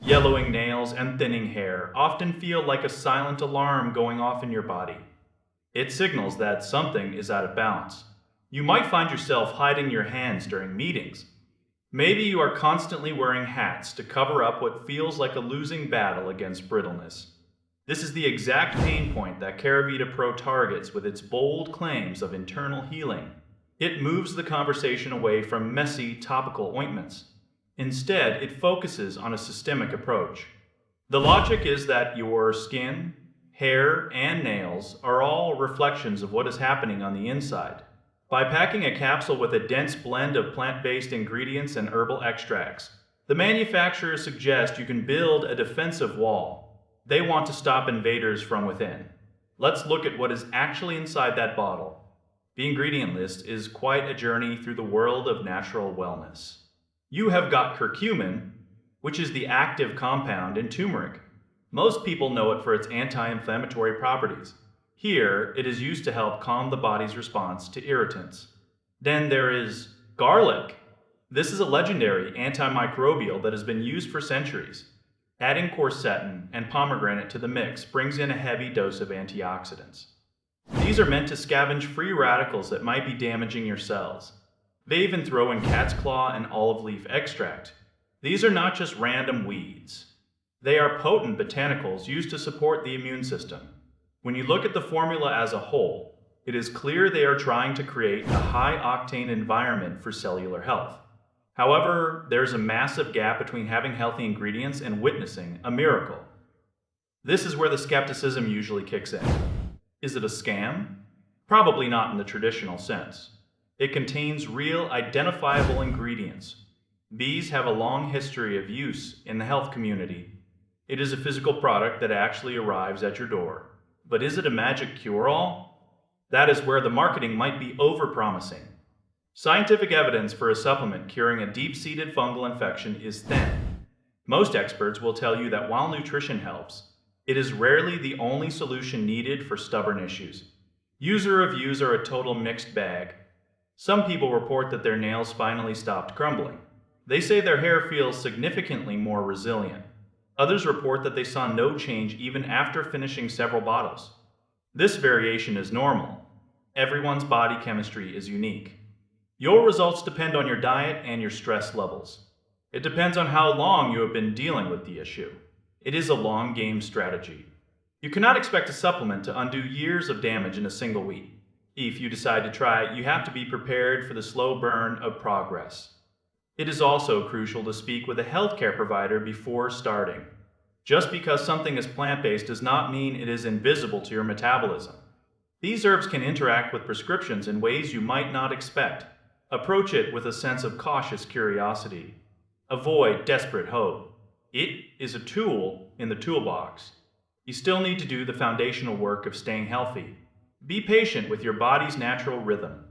Yellowing nails and thinning hair often feel like a silent alarm going off in your body. It signals that something is out of balance. You might find yourself hiding your hands during meetings. Maybe you are constantly wearing hats to cover up what feels like a losing battle against brittleness. This is the exact pain point that Keravita Pro targets with its bold claims of internal healing. It moves the conversation away from messy topical ointments. Instead, it focuses on a systemic approach. The logic is that your skin, hair, and nails are all reflections of what is happening on the inside. By packing a capsule with a dense blend of plant-based ingredients and herbal extracts, the manufacturers suggest you can build a defensive wall. They want to stop invaders from within. Let's look at what is actually inside that bottle. The ingredient list is quite a journey through the world of natural wellness. You have got curcumin, which is the active compound in turmeric. Most people know it for its anti-inflammatory properties. Here, it is used to help calm the body's response to irritants. Then there is garlic. This is a legendary antimicrobial that has been used for centuries. Adding quercetin and pomegranate to the mix brings in a heavy dose of antioxidants. These are meant to scavenge free radicals that might be damaging your cells. They even throw in cat's claw and olive leaf extract. These are not just random weeds. They are potent botanicals used to support the immune system. When you look at the formula as a whole, it is clear they are trying to create a high-octane environment for cellular health. However, there's a massive gap between having healthy ingredients and witnessing a miracle. This is where the skepticism usually kicks in. Is it a scam? Probably not in the traditional sense. It contains real, identifiable ingredients. These have a long history of use in the health community. It is a physical product that actually arrives at your door. But is it a magic cure-all? That is where the marketing might be over-promising. Scientific evidence for a supplement curing a deep-seated fungal infection is thin. Most experts will tell you that while nutrition helps, it is rarely the only solution needed for stubborn issues. User reviews are a total mixed bag. Some people report that their nails finally stopped crumbling. They say their hair feels significantly more resilient. Others report that they saw no change even after finishing several bottles. This variation is normal. Everyone's body chemistry is unique. Your results depend on your diet and your stress levels. It depends on how long you have been dealing with the issue. It is a long game strategy. You cannot expect a supplement to undo years of damage in a single week. If you decide to try it, you have to be prepared for the slow burn of progress. It is also crucial to speak with a healthcare provider before starting. Just because something is plant-based does not mean it is invisible to your metabolism. These herbs can interact with prescriptions in ways you might not expect. Approach it with a sense of cautious curiosity. Avoid desperate hope. It is a tool in the toolbox. You still need to do the foundational work of staying healthy. Be patient with your body's natural rhythm.